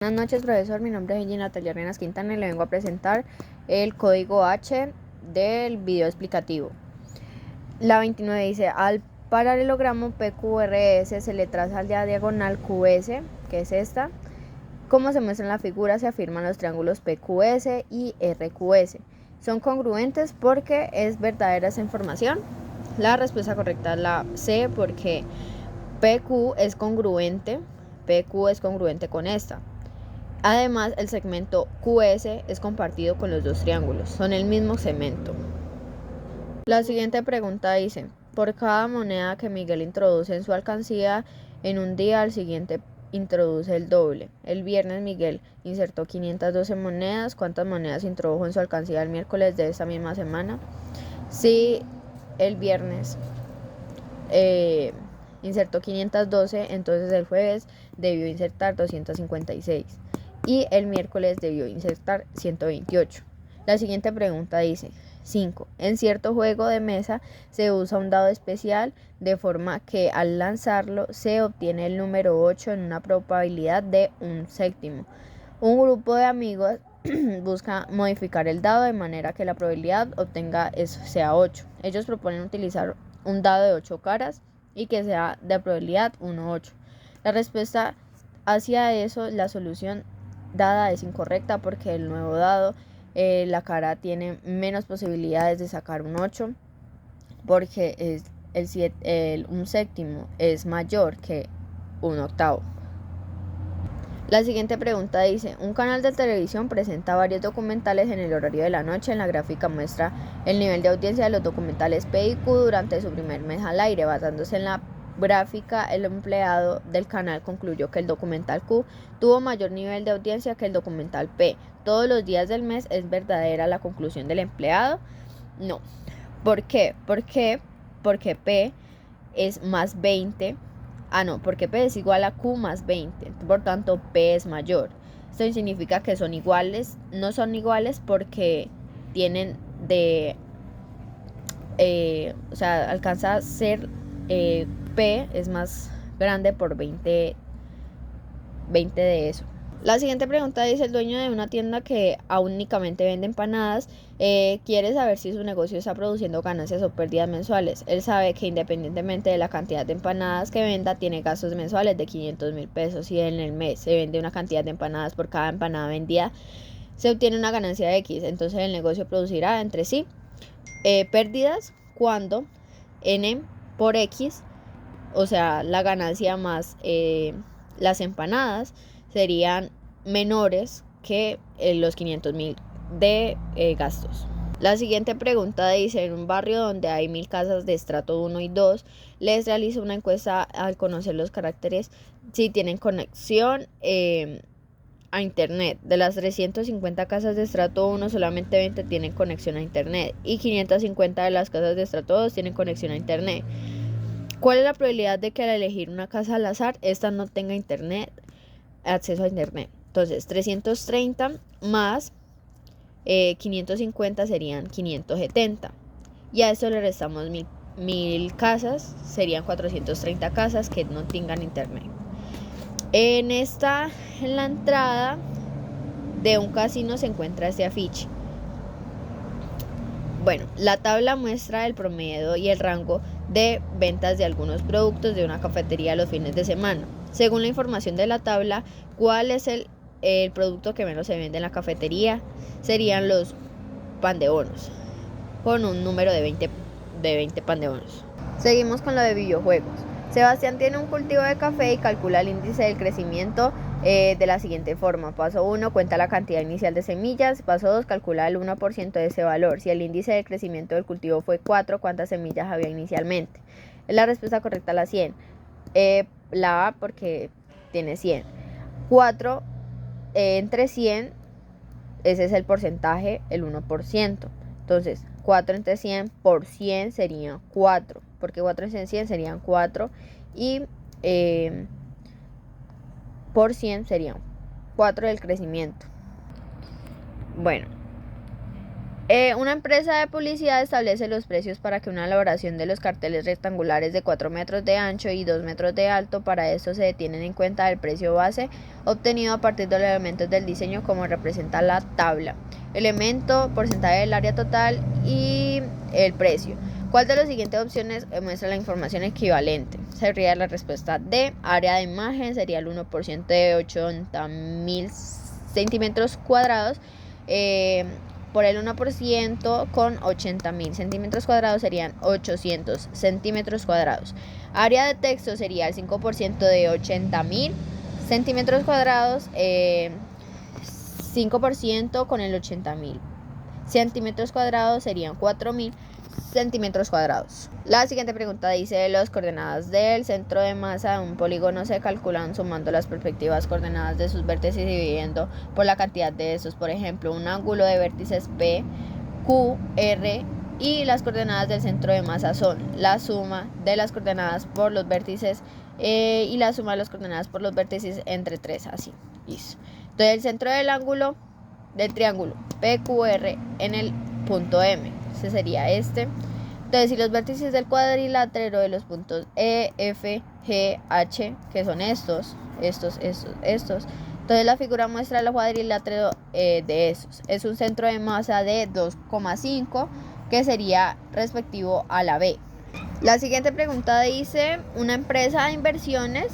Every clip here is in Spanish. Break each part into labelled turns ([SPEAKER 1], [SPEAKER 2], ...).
[SPEAKER 1] Buenas noches, profesor. Mi nombre es Gina Natalia Arenas Quintana y le vengo a presentar el código H del video explicativo. La 29 dice: al paralelogramo PQRS se le traza la diagonal QS, que es esta. Como se muestra en la figura, se afirman los triángulos PQS y RQS. ¿Son congruentes porque es verdadera esa información? La respuesta correcta es la C, porque PQ es congruente con esta. Además, el segmento QS es compartido con los dos triángulos, son el mismo segmento. La siguiente pregunta dice: por cada moneda que Miguel introduce en su alcancía en un día, al siguiente introduce el doble. El viernes Miguel insertó 512 monedas. ¿Cuántas monedas introdujo en su alcancía el miércoles de esta misma semana? Si el viernes insertó 512, entonces el jueves debió insertar 256 y el miércoles debió insertar 128. La siguiente pregunta dice: 5. En cierto juego de mesa se usa un dado especial de forma que al lanzarlo se obtiene el número 8 en una probabilidad de 1/7. Un grupo de amigos busca modificar el dado de manera que la probabilidad obtenga sea 8. Ellos proponen utilizar un dado de 8 caras y que sea de probabilidad 1/8. La respuesta hacia eso, la solución dada es incorrecta, porque el nuevo dado, la cara tiene menos posibilidades de sacar un 8, porque es el 1/7 es mayor que 1/8. La siguiente pregunta dice: un canal de televisión presenta varios documentales en el horario de la noche. En la gráfica muestra el nivel de audiencia de los documentales P y Q durante su primer mes al aire. Basándose en la gráfica, el empleado del canal concluyó que el documental Q tuvo mayor nivel de audiencia que el documental P todos los días del mes. ¿Es verdadera la conclusión del empleado? No. ¿Por qué? Porque P es más 20. Porque P es igual a Q más 20, por tanto P es mayor. Esto significa que son iguales. No son iguales porque tienen alcanza a ser P es más grande por 20 de eso. La siguiente pregunta dice: el dueño de una tienda que aún únicamente vende empanadas quiere saber si su negocio está produciendo ganancias o pérdidas mensuales. Él sabe que independientemente de la cantidad de empanadas que venda, tiene gastos mensuales de 500,000 pesos. Y en el mes se vende una cantidad de empanadas, por cada empanada vendida se obtiene una ganancia de X. Entonces el negocio producirá entre sí pérdidas cuando N por X, o sea, la ganancia más las empanadas, serían menores que los 500,000 de gastos. La siguiente pregunta dice: en un barrio donde hay 1000 casas de estrato 1 y 2, les realizo una encuesta al conocer los caracteres si tienen conexión a internet. De las 350 casas de estrato 1, solamente 20 tienen conexión a internet y 550 de las casas de estrato 2 tienen conexión a internet. ¿Cuál es la probabilidad de que al elegir una casa al azar, esta no tenga acceso a internet? Entonces, 330 más 550 serían 570. Y a esto le restamos 1000 casas, serían 430 casas que no tengan internet. En la entrada de un casino se encuentra este afiche. Bueno, la tabla muestra el promedio y el rango de ventas de algunos productos de una cafetería los fines de semana. Según la información de la tabla, ¿cuál es el producto que menos se vende en la cafetería? Serían los pan de bonos, con un número de 20 pan de bonos. Seguimos con lo de videojuegos. Sebastián tiene un cultivo de café y calcula el índice del crecimiento de la siguiente forma. Paso 1, cuenta la cantidad inicial de semillas. Paso 2, calcula el 1% de ese valor. Si el índice de crecimiento del cultivo fue 4, ¿cuántas semillas había inicialmente? Es la respuesta correcta, la 100. La A, porque tiene 100. 4 entre 100, ese es el porcentaje, el 1%. Entonces, 4 entre 100 por 100 serían 4, porque 4 entre 100 serían 4 y por 100 serían 4 del crecimiento. Bueno, Una empresa de publicidad establece los precios para que una elaboración de los carteles rectangulares de 4 metros de ancho y 2 metros de alto. Para esto se tienen en cuenta el precio base obtenido a partir de los elementos del diseño como representa la tabla, elemento, porcentaje del área total y el precio. ¿Cuál de las siguientes opciones muestra la información equivalente? Sería la respuesta D. Área de imagen sería el 1% de 80.000 centímetros cuadrados. Por el 1% con 80.000 centímetros cuadrados serían 800 centímetros cuadrados. Área de texto sería el 5% de 80.000 centímetros cuadrados. 5% con el 80.000 centímetros cuadrados serían 4.000 centímetros cuadrados. La siguiente pregunta dice: las coordenadas del centro de masa de un polígono se calculan sumando las respectivas coordenadas de sus vértices y dividiendo por la cantidad de estos. Por ejemplo, un ángulo de vértices P, Q, R y las coordenadas del centro de masa son la suma de las coordenadas por los vértices y la suma de las coordenadas por los vértices entre 3, así. Listo. Entonces el centro del ángulo del triángulo PQR en el punto M, ese sería este. Entonces, si los vértices del cuadrilátero de los puntos E, F, G, H, que son estos, entonces la figura muestra el cuadrilátero de estos. Es un centro de masa de 2,5 que sería respectivo a la B. La siguiente pregunta dice: una empresa de inversiones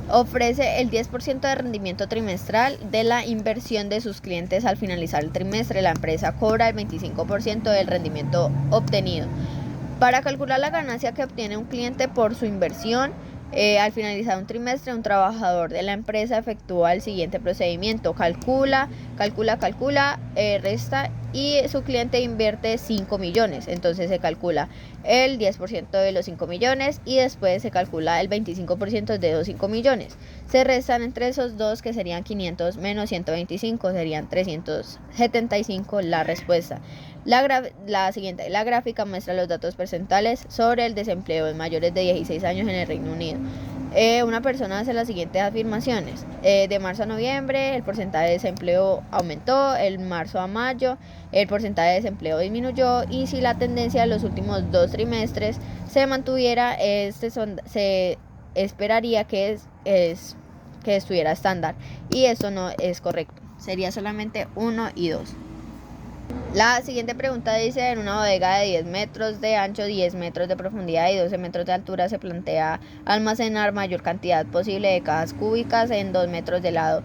[SPEAKER 1] ofrece el 10% de rendimiento trimestral de la inversión de sus clientes al finalizar el trimestre. La empresa cobra el 25% del rendimiento obtenido. Para calcular la ganancia que obtiene un cliente por su inversión, al finalizar un trimestre, un trabajador de la empresa efectúa el siguiente procedimiento: calcula, resta, y su cliente invierte 5 millones. Entonces se calcula el 10% de los 5 millones y después se calcula el 25% de los 5 millones. Se restan entre esos dos, que serían 500 menos 125, serían 375 la respuesta. La gráfica muestra los datos percentuales sobre el desempleo en mayores de 16 años en el Reino Unido. Una persona hace las siguientes afirmaciones: de marzo a noviembre el porcentaje de desempleo aumentó, el marzo a mayo el porcentaje de desempleo disminuyó, y si la tendencia de los últimos 2 trimestres se mantuviera, se esperaría que estuviera estándar, y eso no es correcto, sería solamente 1 y 2. La siguiente pregunta dice: en una bodega de 10 metros de ancho, 10 metros de profundidad y 12 metros de altura se plantea almacenar mayor cantidad posible de cajas cúbicas en 2 metros de lado.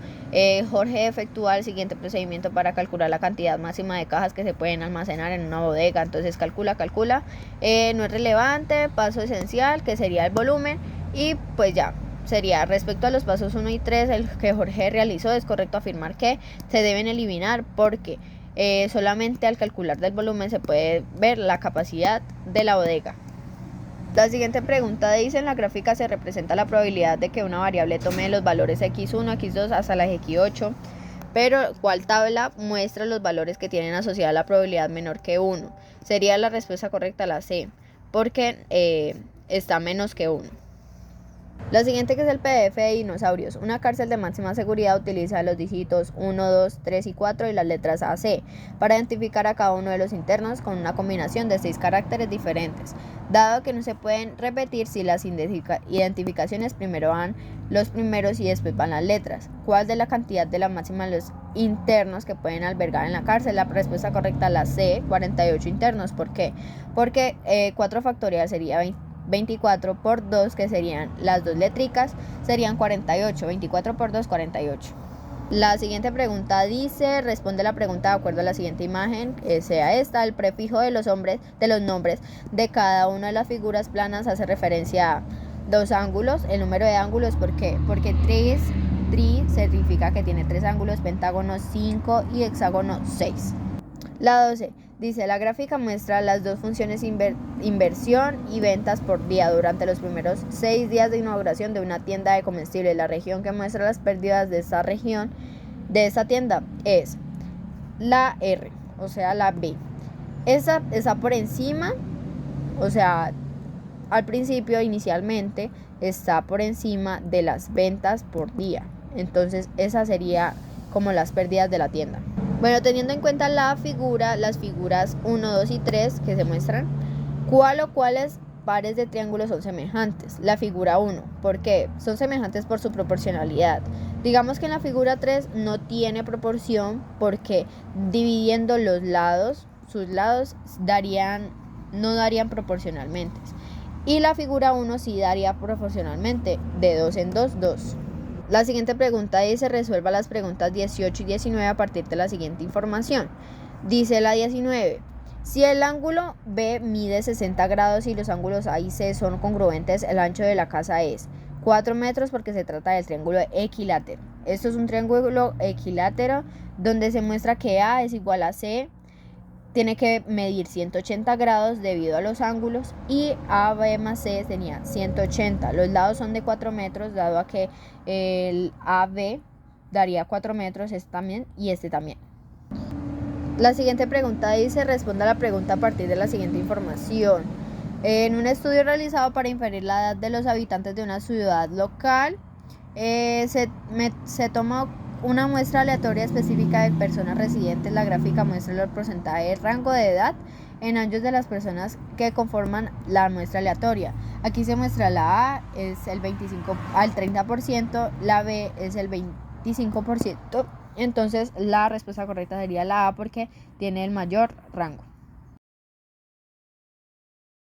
[SPEAKER 1] Jorge efectúa el siguiente procedimiento para calcular la cantidad máxima de cajas que se pueden almacenar en una bodega. Entonces calcula. No es relevante. Paso esencial, que sería el volumen, y pues ya. Sería respecto a los pasos 1 y 3, el que Jorge realizó, es correcto afirmar que se deben eliminar porque solamente al calcular del volumen se puede ver la capacidad de la bodega. La siguiente pregunta dice: en la gráfica se representa la probabilidad de que una variable tome los valores x1, x2 hasta la x8, pero ¿cuál tabla muestra los valores que tienen asociada la probabilidad menor que 1? Sería la respuesta correcta la C, porque está menos que 1. La siguiente, que es el PDF de dinosaurios. Una cárcel de máxima seguridad utiliza los dígitos 1, 2, 3 y 4 y las letras A, C para identificar a cada uno de los internos con una combinación de 6 caracteres diferentes. Dado que no se pueden repetir, si las identificaciones primero van los primeros y después van las letras, ¿cuál de la cantidad de la máxima de los internos que pueden albergar en la cárcel? La respuesta correcta la C, 48 internos. ¿Por qué? Porque 4 factorial sería 24 por 2, que serían las dos létricas, serían 48. 24 por 2, 48. La siguiente pregunta dice: responde la pregunta de acuerdo a la siguiente imagen, sea esta. El prefijo de los nombres de cada una de las figuras planas hace referencia a 2 ángulos. El número de ángulos, ¿por qué? Porque tri significa que tiene 3 ángulos, pentágono 5 y hexágono 6. La 12 dice: la gráfica muestra las dos funciones inversión y ventas por día durante los primeros 6 días de inauguración de una tienda de comestibles. La región que muestra las pérdidas de esta tienda es la R, o sea la B. Esa está por encima, o sea, al principio, inicialmente, está por encima de las ventas por día. Entonces esa sería como las pérdidas de la tienda. Bueno, teniendo en cuenta las figuras 1, 2 y 3 que se muestran, ¿cuál o cuáles pares de triángulos son semejantes? La figura 1, ¿por qué? Son semejantes por su proporcionalidad. Digamos que en la figura 3 no tiene proporción porque dividiendo sus lados no darían proporcionalmente. Y la figura 1 sí daría proporcionalmente, de 2 en 2, 2. La siguiente pregunta dice: resuelva las preguntas 18 y 19 a partir de la siguiente información. Dice la 19. Si el ángulo B mide 60 grados y los ángulos A y C son congruentes, el ancho de la casa es 4 metros porque se trata del triángulo equilátero. Esto es un triángulo equilátero donde se muestra que A es igual a C, tiene que medir 180 grados debido a los ángulos, y AB más C tenía 180. Los lados son de 4 metros, dado a que el AB daría 4 metros, este también y este también. La siguiente pregunta dice: responda a la pregunta a partir de la siguiente información. En un estudio realizado para inferir la edad de los habitantes de una ciudad local, se tomó una muestra aleatoria específica de personas residentes. La gráfica muestra el porcentaje de rango de edad en años de las personas que conforman la muestra aleatoria. Aquí se muestra la A es el 25 al 30%, la B es el 25%. Entonces la respuesta correcta sería la A porque tiene el mayor rango.